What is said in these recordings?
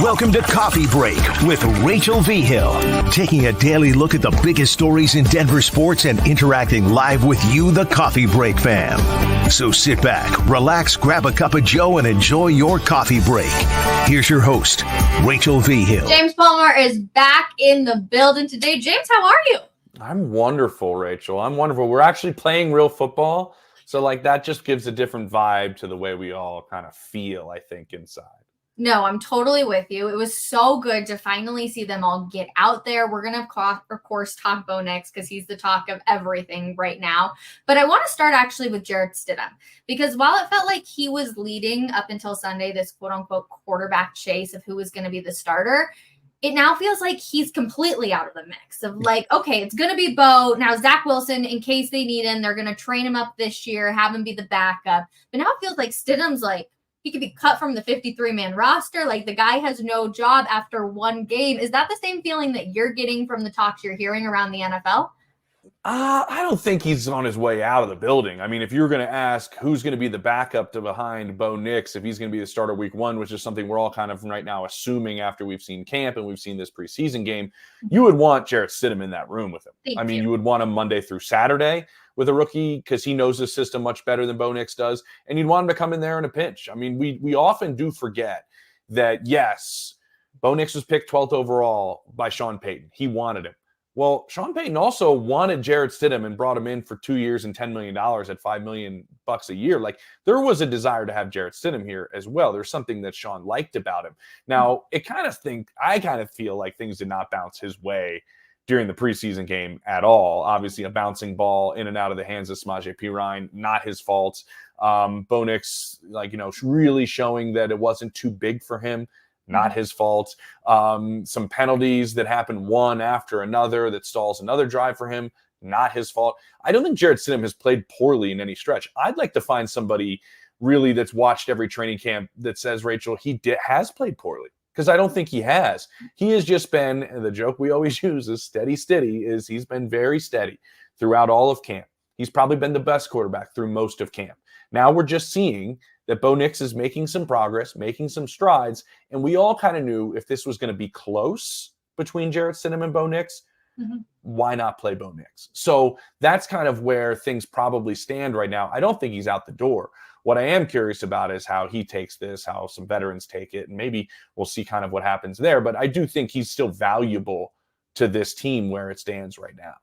Welcome to Coffee Break with Rachel V. Hill, taking a daily look at the biggest stories in Denver sports and interacting live with you, the Coffee Break fam. So sit back, relax, grab a cup of joe, and enjoy your coffee break. Here's your host, Rachel V. Hill. James Palmer is back in the building today. James, how are you? I'm wonderful, Rachel. I'm wonderful. We're actually playing real football. So that just gives a different vibe to the way we all kind of feel, I think, inside. No, I'm totally with you. It was so good to finally see them all get out there. We're going to, of course, talk Bo Nix because he's the talk of everything right now. But I want to start actually with Jarrett Stidham, because while it felt like he was leading up until Sunday, this quote-unquote quarterback chase of who was going to be the starter, it now feels like he's completely out of the mix of okay, it's going to be Bo. Now, Zach Wilson, in case they need him, they're going to train him up this year, have him be the backup. But now it feels like Stidham's he could be cut from the 53-man roster. The guy has no job after one game. Is that the same feeling that you're getting from the talks you're hearing around the NFL? I don't think he's on his way out of the building. I mean, if you're going to ask who's going to be the backup to behind Bo Nix, if he's going to be the starter week one, which is something we're all kind of right now assuming after we've seen camp and we've seen this preseason game, you would want Jarrett Stidham in that room with him. You would want him Monday through Saturday with a rookie because he knows the system much better than Bo Nix does, and you'd want him to come in there in a pinch. I mean, we often do forget that, yes, Bo Nix was picked 12th overall by Shawn Payton. He wanted him. Well, Shawn Payton also wanted Jarrett Stidham and brought him in for 2 years and $10 million at $5 million a year. There was a desire to have Jarrett Stidham here as well. There's something that Shawn liked about him. Now, I kind of feel like things did not bounce his way during the preseason game at all. Obviously, a bouncing ball in and out of the hands of Samaje Perine, not his fault. Bo Nix, really showing that it wasn't too big for him. Not his fault. Some penalties that happen one after another that stalls another drive for him. Not his fault. I don't think Jarrett Stidham has played poorly in any stretch. I'd like to find somebody really that's watched every training camp that says, Rachel, has played poorly. Because I don't think he has. He has just been, the joke we always use is steady, is he's been very steady throughout all of camp. He's probably been the best quarterback through most of camp. Now we're just seeing that Bo Nix is making some progress, making some strides, and we all kind of knew if this was going to be close between Jarrett Stidham and Bo Nix, why not play Bo Nix? So that's kind of where things probably stand right now. I don't think he's out the door. What I am curious about is how he takes this, how some veterans take it, and maybe we'll see kind of what happens there. But I do think he's still valuable to this team where it stands right now.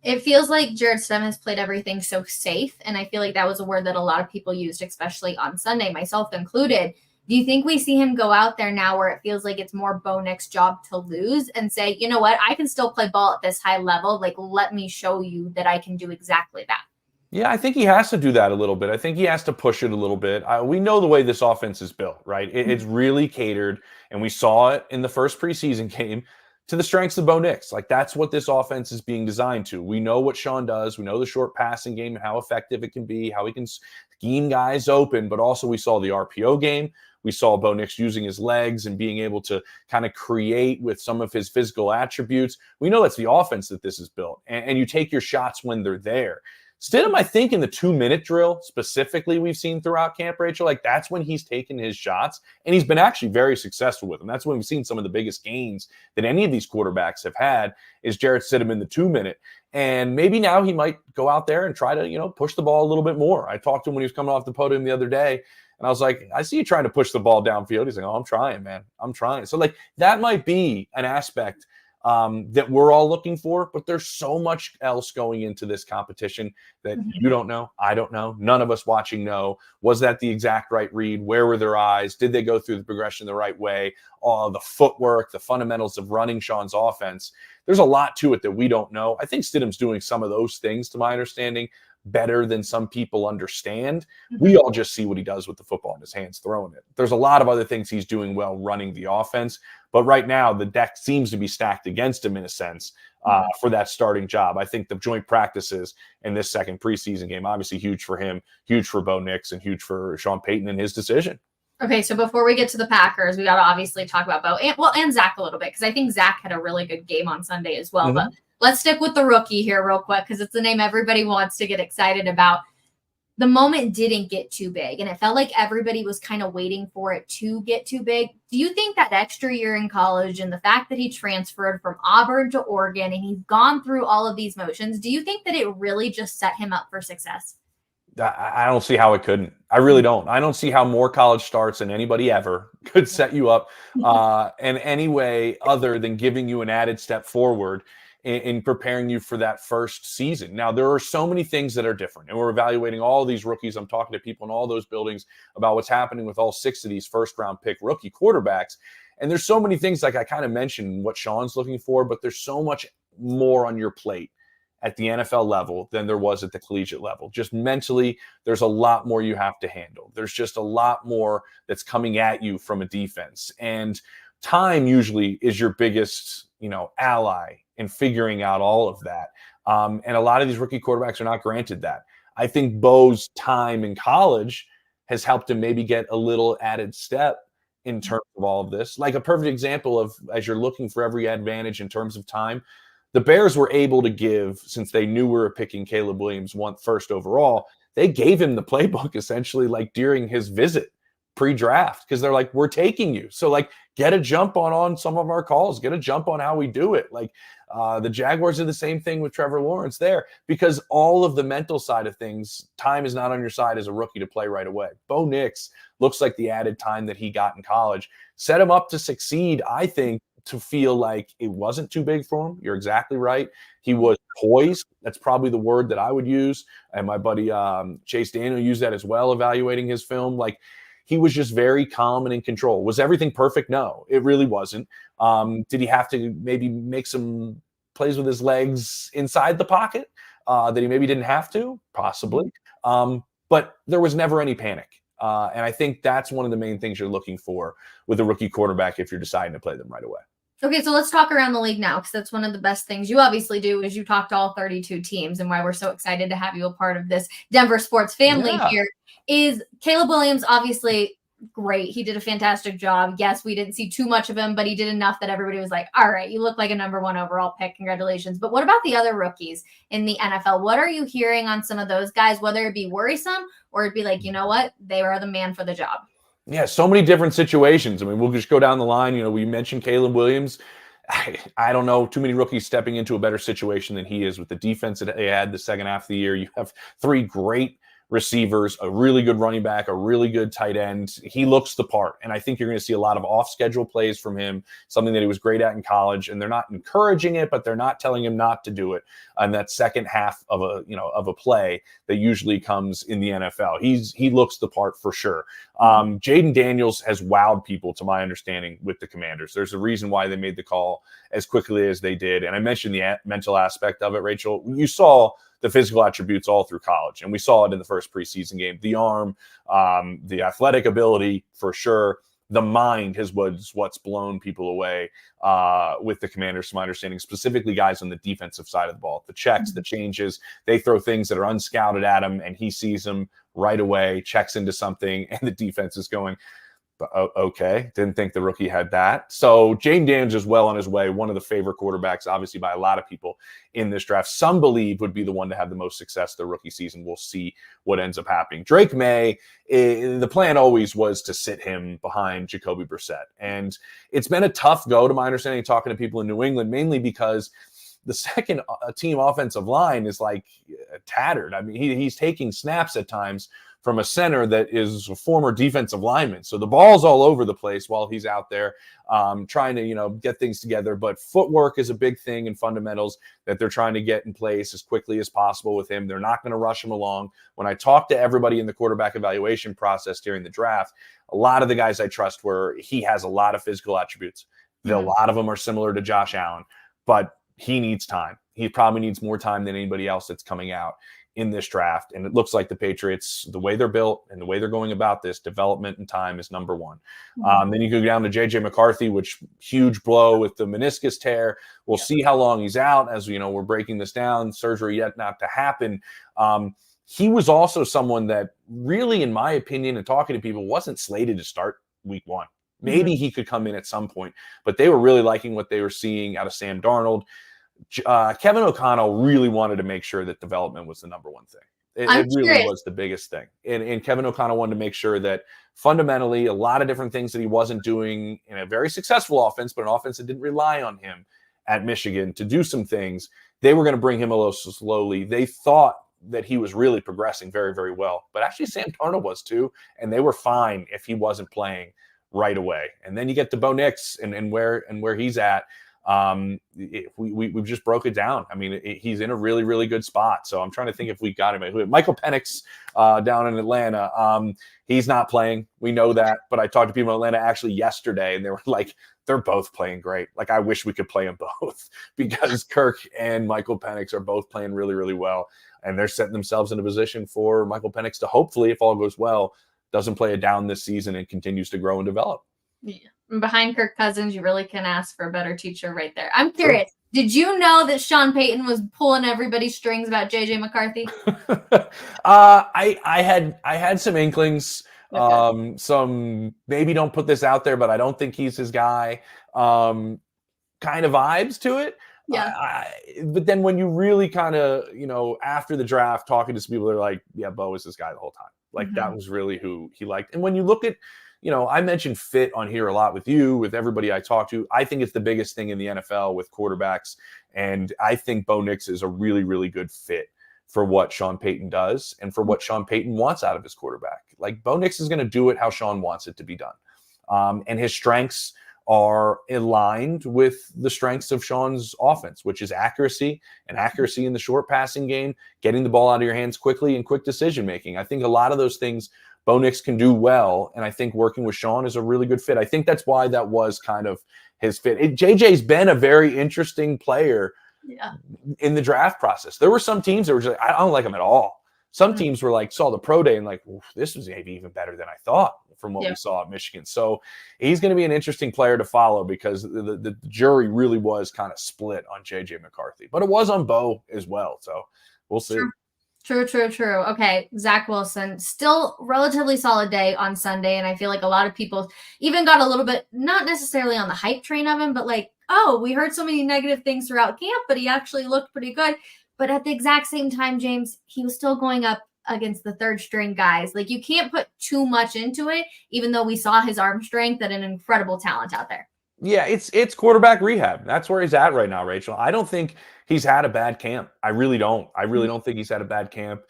It feels like Jarrett Stidham has played everything so safe, and I feel like that was a word that a lot of people used, especially on Sunday, myself included. Do you think we see him go out there now where it feels like it's more Bo Nix's job to lose and say, you know what, I can still play ball at this high level. Let me show you that I can do exactly that. Yeah, I think he has to do that a little bit. I think he has to push it a little bit. We know the way this offense is built, right? It's really catered, and we saw it in the first preseason game, to the strengths of Bo Nix. That's what this offense is being designed to. We know what Shawn does. We know the short passing game and how effective it can be, how he can scheme guys open, but also we saw the RPO game. We saw Bo Nix using his legs and being able to kind of create with some of his physical attributes. We know that's the offense that this is built, and you take your shots when they're there. Stidham, I think in the 2-minute drill specifically we've seen throughout camp, Rachel, that's when he's taken his shots, and he's been actually very successful with them. That's when we've seen some of the biggest gains that any of these quarterbacks have had is Jarrett Stidham in the 2-minute. And maybe now he might go out there and try to, push the ball a little bit more. I talked to him when he was coming off the podium the other day, and I was like, I see you trying to push the ball downfield. He's like, oh, I'm trying, man. I'm trying. So that might be an aspect that we're all looking for, but there's so much else going into this competition that you don't know, I don't know, none of us watching know. Was that the exact right read? Where were their eyes? Did they go through the progression the right way? The footwork, the fundamentals of running Shawn's offense. There's a lot to it that we don't know. I think Stidham's doing some of those things, to my understanding, better than some people understand. We all just see what he does with the football in his hands, throwing it. There's a lot of other things he's doing well running the offense, but right now the deck seems to be stacked against him in a sense for that starting job. I think the joint practices in this second preseason game, obviously huge for him, huge for Bo Nix, and huge for Shawn Payton and his decision. Okay, so before we get to the Packers, we got to obviously talk about Bo and Zach a little bit, because I think Zach had a really good game on Sunday as well. But let's stick with the rookie here real quick, because it's the name everybody wants to get excited about. the moment didn't get too big, and it felt like everybody was kind of waiting for it to get too big. Do you think that extra year in college and the fact that he transferred from Auburn to Oregon and he's gone through all of these motions, do you think that it really just set him up for success? I don't see how it couldn't. I really don't. I don't see how more college starts than anybody ever could set you up in any way other than giving you an added step forward in preparing you for that first season. Now, there are so many things that are different, and we're evaluating all these rookies. I'm talking to people in all those buildings about what's happening with all 6 of these first-round pick rookie quarterbacks. And there's so many things, like I kind of mentioned what Shawn's looking for, but there's so much more on your plate at the NFL level than there was at the collegiate level. Just mentally, there's a lot more you have to handle. There's just a lot more that's coming at you from a defense. And time usually is your biggest, ally in figuring out all of that. And a lot of these rookie quarterbacks are not granted that. I think Bo's time in college has helped him maybe get a little added step in terms of all of this. Like a perfect example of, as you're looking for every advantage in terms of time, the Bears were able to give, since they knew we were picking Caleb Williams first overall, they gave him the playbook essentially like during his visit pre-draft, because they're like, we're taking you. So like, get a jump on some of our calls, get a jump on how we do it. Like the Jaguars are the same thing with Trevor Lawrence there, because all of the mental side of things, time is not on your side as a rookie to play right away. Bo Nix looks like the added time that he got in college set him up to succeed, I think, to feel like it wasn't too big for him. You're exactly right. He was poised. That's probably the word that I would use. And my buddy Chase Daniel used that as well, evaluating his film. Like, he was just very calm and in control. Was everything perfect? No, it really wasn't. Did he have to maybe make some plays with his legs inside the pocket that he maybe didn't have to? Possibly. But there was never any panic. And I think that's one of the main things you're looking for with a rookie quarterback if you're deciding to play them right away. Okay, so let's talk around the league now, because that's one of the best things you obviously do is you talk to all 32 teams, and why we're so excited to have you a part of this Denver sports family here is Caleb Williams, obviously great. He did a fantastic job. Yes, we didn't see too much of him, but he did enough that everybody was like, all right, you look like a number 1 overall pick. Congratulations. But what about the other rookies in the NFL? What are you hearing on some of those guys, whether it be worrisome or it'd be like, you know what, they are the man for the job? Yeah, so many different situations. I mean, we'll just go down the line. We mentioned Caleb Williams. I don't know too many rookies stepping into a better situation than he is with the defense that they had the second half of the year. You have 3 great receivers, a really good running back, a really good tight end. He looks the part, and I think you're going to see a lot of off-schedule plays from him, something that he was great at in college, and they're not encouraging it, but they're not telling him not to do it on that second half of a play that usually comes in the NFL. He looks the part for sure. Jaden Daniels has wowed people, to my understanding, with the Commanders. There's a reason why they made the call as quickly as they did, and I mentioned the mental aspect of it, Rachel. You saw the physical attributes all through college, and we saw it in the first preseason game. The arm, the athletic ability, for sure. The mind was what's blown people away with the Commanders, to my understanding, specifically guys on the defensive side of the ball. The checks, the changes, they throw things that are unscouted at him, and he sees them right away, checks into something, and the defense is going, okay, didn't think the rookie had that. So Jaden Daniels is well on his way, one of the favorite quarterbacks, obviously, by a lot of people in this draft. Some believe would be the one to have the most success the rookie season. We'll see what ends up happening. Drake May, the plan always was to sit him behind Jacoby Brissett. And it's been a tough go, to my understanding, talking to people in New England, mainly because the second team offensive line is like tattered. I mean, he's taking snaps at times from a center that is a former defensive lineman. So the ball's all over the place while he's out there trying to, get things together. But footwork is a big thing and fundamentals that they're trying to get in place as quickly as possible with him. They're not going to rush him along. When I talk to everybody in the quarterback evaluation process during the draft, a lot of the guys I trust he has a lot of physical attributes. A lot of them are similar to Josh Allen, but he needs time. He probably needs more time than anybody else that's coming out in this draft. And it looks like the Patriots, the way they're built and the way they're going about this, development and time is number 1. Then you go down to JJ McCarthy, which huge blow with the meniscus tear. We'll see how long he's out. As we're breaking this down, surgery yet not to happen. He was also someone that really, in my opinion, and talking to people, wasn't slated to start week 1. Maybe he could come in at some point, but they were really liking what they were seeing out of Sam Darnold. Kevin O'Connell really wanted to make sure that development was the number 1 thing. It really was the biggest thing. And Kevin O'Connell wanted to make sure that fundamentally a lot of different things that he wasn't doing in a very successful offense, but an offense that didn't rely on him at Michigan to do some things, they were going to bring him a little slowly. They thought that he was really progressing very, very well. But actually Sam Darnold was too, and they were fine if he wasn't playing right away. And then you get to Bo Nix and where he's at. We've just broke it down. I mean, he's in a really, really good spot. So I'm trying to think if we got him. Michael Penix down in Atlanta. He's not playing. We know that. But I talked to people in Atlanta actually yesterday, and they were like, they're both playing great. Like, I wish we could play them both because Kirk and Michael Penix are both playing really, really well. And they're setting themselves in a position for Michael Penix to hopefully, if all goes well, doesn't play it down this season and continues to grow and develop. Yeah. Behind Kirk Cousins, you really can ask for a better teacher right there. I'm curious. Sure. Did you know that Shawn Payton was pulling everybody's strings about JJ McCarthy? I had some inklings. Okay. Some maybe don't put this out there, but I don't think he's his guy. Kind of vibes to it. Yeah. But then when you really kind of, after the draft, talking to some people, they're like, yeah, Bo was this guy the whole time. Like, that was really who he liked. And when you look at, I mentioned fit on here a lot with you, with everybody I talk to. I think it's the biggest thing in the NFL with quarterbacks. And I think Bo Nix is a really, really good fit for what Shawn Payton does and for what Shawn Payton wants out of his quarterback. Like, Bo Nix is going to do it how Shawn wants it to be done. And his strengths are aligned with the strengths of Shawn's offense, which is accuracy in the short passing game, getting the ball out of your hands quickly and quick decision-making. I think a lot of those things Bo Nix can do well, and I think working with Shawn is a really good fit. I think that's why that was kind of his fit. JJ's been a very interesting player in the draft process. There were some teams that were just like, I don't like him at all. Some teams were like, saw the pro day and like, this was maybe even better than I thought from what we saw at Michigan. So he's going to be an interesting player to follow because the jury really was kind of split on JJ McCarthy, but it was on Bo as well. So we'll see. True. Okay, Zach Wilson, still relatively solid day on Sunday, and I feel like a lot of people even got a little bit, not necessarily on the hype train of him, but like, oh, we heard so many negative things throughout camp, but he actually looked pretty good. But at the exact same time, James, he was still going up against the third string guys. Like, you can't put too much into it, even though we saw his arm strength and an incredible talent out there. Yeah, it's quarterback rehab. That's where he's at right now, Rachel. I don't think he's had a bad camp. I really don't. I really don't think he's had a bad camp.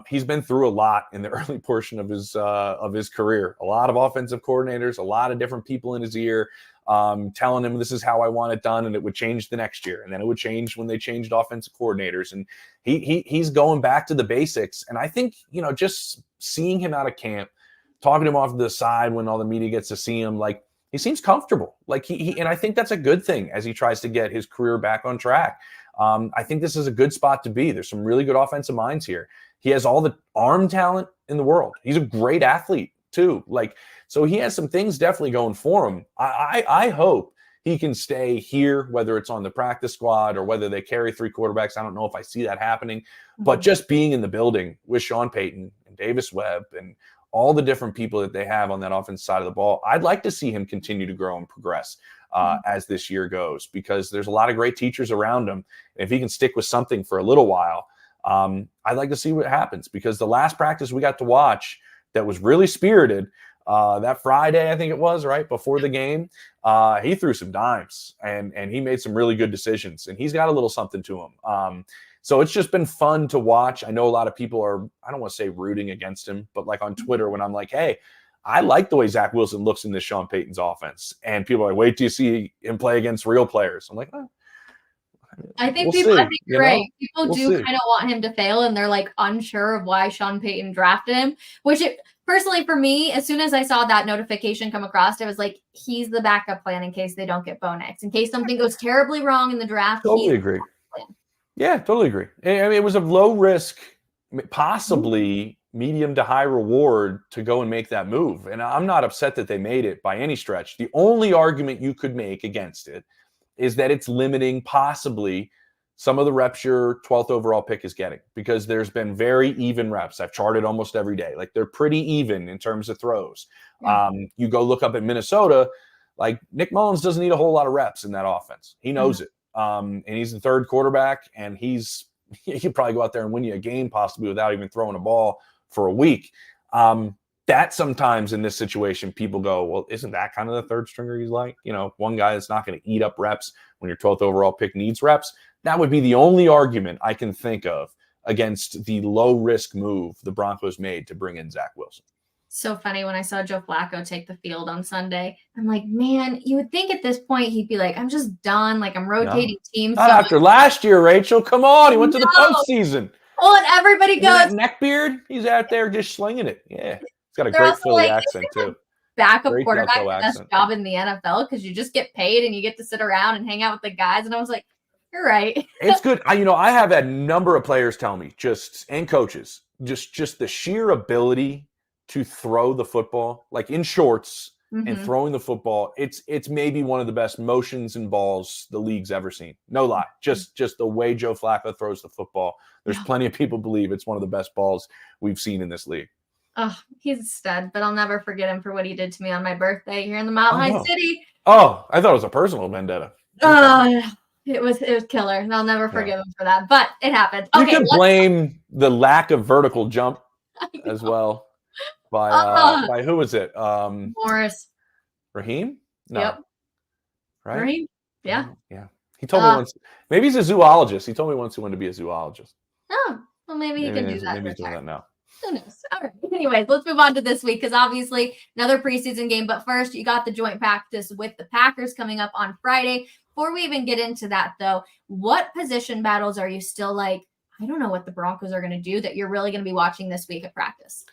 He's been through a lot in the early portion of his career. A lot of offensive coordinators, a lot of different people in his ear, telling him this is how I want it done, and it would change the next year, and then it would change when they changed offensive coordinators. And he's going back to the basics. And I think just seeing him out of camp, talking to him off to the side when all the media gets to see him, like, he seems comfortable. Like and I think that's a good thing as he tries to get his career back on track. I think this is a good spot to be. There's some really good offensive minds here. He has all the arm talent in the world. He's a great athlete too. Like, so he has some things definitely going for him. I hope he can stay here, whether it's on the practice squad or whether they carry three quarterbacks. I don't know if I see that happening, but just being in the building with Shawn Payton and Davis Webb and all the different people that they have on that offensive side of the ball, I'd like to see him continue to grow and progress as this year goes, because there's a lot of great teachers around him. If he can stick with something for a little while, I'd like to see what happens, because the last practice we got to watch that was really spirited, that Friday, I think it was, right before the game, he threw some dimes and he made some really good decisions, and he's got a little something to him. So it's just been fun to watch. I know a lot of people are, I don't want to say rooting against him, but like on Twitter, when I'm like, hey, I like the way Zach Wilson looks in this Shawn Payton's offense. And people are like, wait till you see him play against real players. I'm like, I think people, I think you're right. People do kind of want him to fail, and they're like unsure of why Shawn Payton drafted him, which personally for me, as soon as I saw that notification come across, it was like, he's the backup plan in case they don't get Bo Nix, in case something goes terribly wrong in the draft. Totally agree. Yeah, totally agree. I mean, it was a low risk, possibly medium to high reward to go and make that move. And I'm not upset that they made it by any stretch. The only argument you could make against it is that it's limiting possibly some of the reps your 12th overall pick is getting, because there's been very even reps. I've charted almost every day. Like, they're pretty even in terms of throws. You go look up at Minnesota, like, Nick Mullins doesn't need a whole lot of reps in that offense. He knows it. And he's the third quarterback, and he's he could probably go out there and win you a game possibly without even throwing a ball for a week. That sometimes in this situation, people go, well, isn't that kind of the third stringer he's like? One guy that's not going to eat up reps when your 12th overall pick needs reps. That would be the only argument I can think of against the low-risk move the Broncos made to bring in Zach Wilson. So funny when I saw Joe Flacco take the field on Sunday. I'm like, man, you would think at this point he'd be like, I'm just done. Like, I'm rotating teams. Not after last year, Rachel. Come on. He went to the postseason. Well, and everybody goes. That neck beard, he's out there just slinging it. Yeah. He's got a great Philly accent, too. Backup quarterback, the best job in the NFL because you just get paid and you get to sit around and hang out with the guys. And I was like, you're right. It's good. I have had a number of players tell me, and coaches, just the sheer ability to throw the football, like in shorts and throwing the football. It's maybe one of the best motions and balls the league's ever seen. No lie. Just the way Joe Flacco throws the football. There's plenty of people believe it's one of the best balls we've seen in this league. Oh, he's a stud, but I'll never forget him for what he did to me on my birthday here in the Mile High City. Oh, I thought it was a personal vendetta. It was killer. And I'll never forgive him for that, but it happened. You can blame the lack of vertical jump as well. By who was it? Morris. Raheem? No. Yep. Right? Raheem? Yeah. Yeah. He told me once. Maybe he's a zoologist. He told me once he wanted to be a zoologist. Oh, well, maybe he can do that. Maybe he's doing that now. Who knows? All right. Anyways, let's move on to this week because obviously another preseason game. But first, you got the joint practice with the Packers coming up on Friday. Before we even get into that, though, what position battles are you still like, I don't know what the Broncos are going to do that you're really going to be watching this week at practice?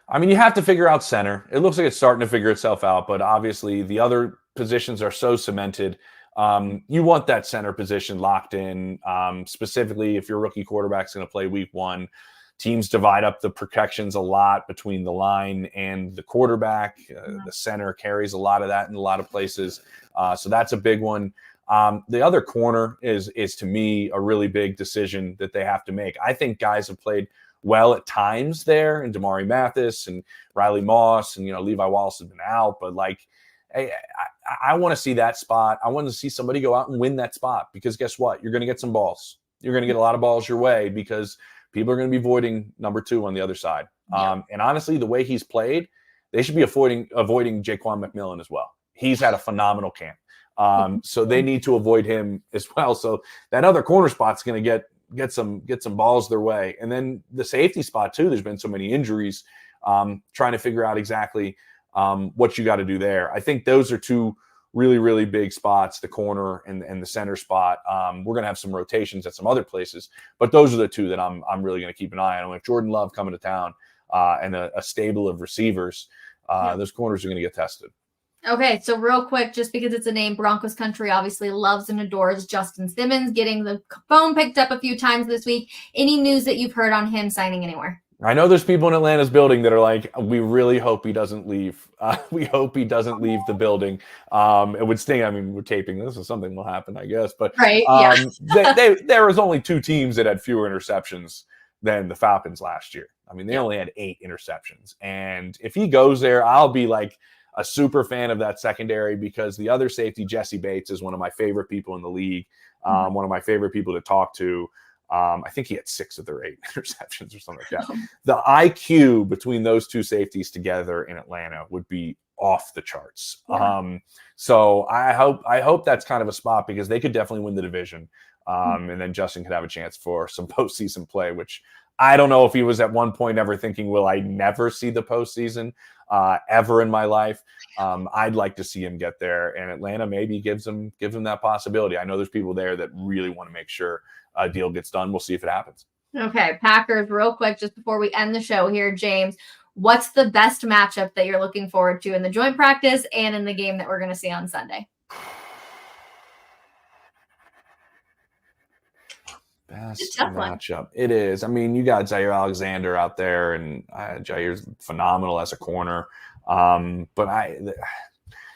I mean, you have to figure out center. It looks like it's starting to figure itself out, but obviously the other positions are so cemented. You want that center position locked in, specifically if your rookie quarterback's going to play week one. Teams divide up the protections a lot between the line and the quarterback. The center carries a lot of that in a lot of places. So that's a big one. The other corner is to me a really big decision that they have to make. I think guys have played well at times there, and Damari Mathis and Riley Moss and Levi Wallace have been out, but I want to see that spot. I want to see somebody go out and win that spot because guess what? You're going to get some balls. You're going to get a lot of balls your way because people are going to be voiding number two on the other side. And honestly, the way he's played, they should be avoiding Jaquan McMillan as well. He's had a phenomenal camp. So they need to avoid him as well. So that other corner spot's going to get some balls their way. And then the safety spot too, there's been so many injuries, trying to figure out exactly what you got to do there. I think those are two really, really big spots, the corner and the center spot. We're going to have some rotations at some other places, but those are the two that I'm really going to keep an eye on. With Jordan Love coming to town and a stable of receivers, those corners are going to get tested. Okay, so real quick, just because it's a name Broncos country obviously loves and adores, Justin Simmons getting the phone picked up a few times this week. Any news that you've heard on him signing anywhere? I know there's people in Atlanta's building that are like, we really hope he doesn't leave. We hope he doesn't leave the building. It would sting. I mean, we're taping this, so something will happen, I guess. But right, there was only two teams that had fewer interceptions than the Falcons last year. I mean, they only had 8 interceptions. And if he goes there, I'll be like a super fan of that secondary because the other safety, Jesse Bates, is one of my favorite people in the league, one of my favorite people to talk to. I think he had 6 of their 8 interceptions or something like that. The IQ between those two safeties together in Atlanta would be off the charts. So I hope that's kind of a spot because they could definitely win the division. And then Justin could have a chance for some postseason play, which I don't know if he was at one point ever thinking, will I never see the postseason ever in my life? I'd like to see him get there, and Atlanta maybe gives him that possibility. I know there's people there that really want to make sure a deal gets done. We'll see if it happens. Okay, Packers, real quick, just before we end the show here, James, what's the best matchup that you're looking forward to in the joint practice and in the game that we're going to see on Best matchup. It is. I mean, you got Jair Alexander out there, and Jair's phenomenal as a corner. But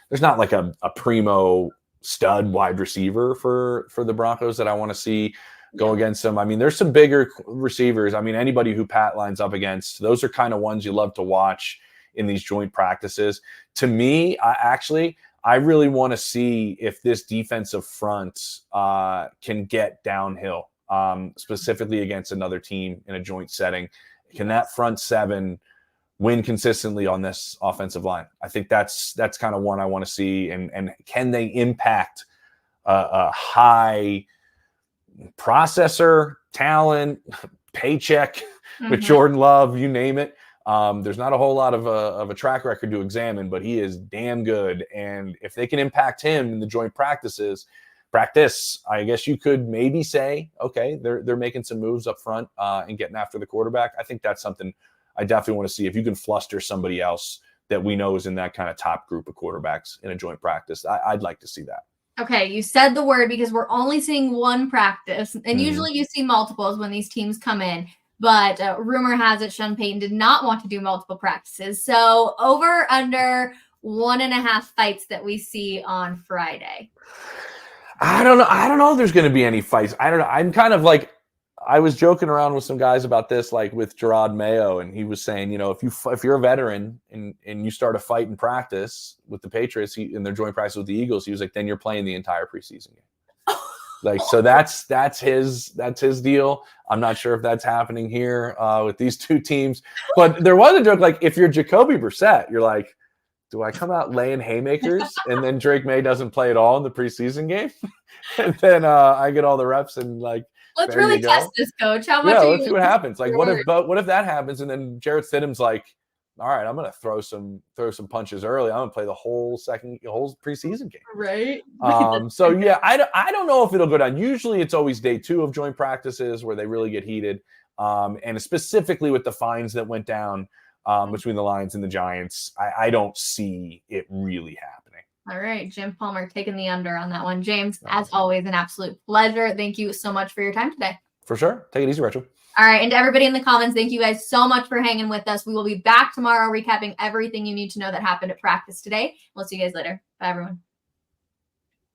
there's not like a primo stud wide receiver for the Broncos that I want to see go against them. I mean, there's some bigger receivers. I mean, anybody who Pat lines up against, those are kind of ones you love to watch in these joint practices. To me, I really want to see if this defensive front can get downhill specifically against another team in a joint setting. Can that front seven win consistently on this offensive line? I think that's kind of one I want to see. And can they impact a high processor, talent, paycheck with Jordan Love, you name it? There's not a whole lot of a track record to examine, but he is damn good. And if they can impact him in the joint practice, I guess you could maybe say, okay, they're making some moves up front and getting after the quarterback. I think that's something I definitely want to see. If you can fluster somebody else that we know is in that kind of top group of quarterbacks in a joint practice, I'd like to see that. Okay, you said the word because we're only seeing one practice, and usually you see multiples when these teams come in. But rumor has it Shawn Payton did not want to do multiple practices. So over under 1.5 fights that we see on Friday. I don't know if there's going to be any fights. I don't know. I'm kind of like, I was joking around with some guys about this, like with Gerard Mayo, and he was saying, if you're a veteran and you start a fight in practice with the Patriots in their joint practice with the Eagles, he was like, then you're playing the entire preseason game. Like, so that's his deal. I'm not sure if that's happening here with these two teams, but there was a joke, like if you're Jacoby Brissett, you're like, do I come out laying haymakers and then Drake May doesn't play at all in the preseason game? And then I get all the reps and like, let's really test this, coach. How much? Yeah, let's see what happens. Like, what if that happens and then Jarrett Stidham's like, all right, I'm gonna throw some punches early. I'm gonna play the whole preseason game. Right. So yeah, I don't know if it'll go down. Usually it's always day 2 of joint practices where they really get heated. And specifically with the fines that went down between the Lions and the Giants, I don't see it really happening. All right, Jim Palmer taking the under on that one. James, as always, an absolute pleasure. Thank you so much for your time today. For sure. Take it easy, Rachel. All right, and to everybody in the comments, thank you guys so much for hanging with us. We will be back tomorrow recapping everything you need to know that happened at practice today. We'll see you guys later. Bye, everyone.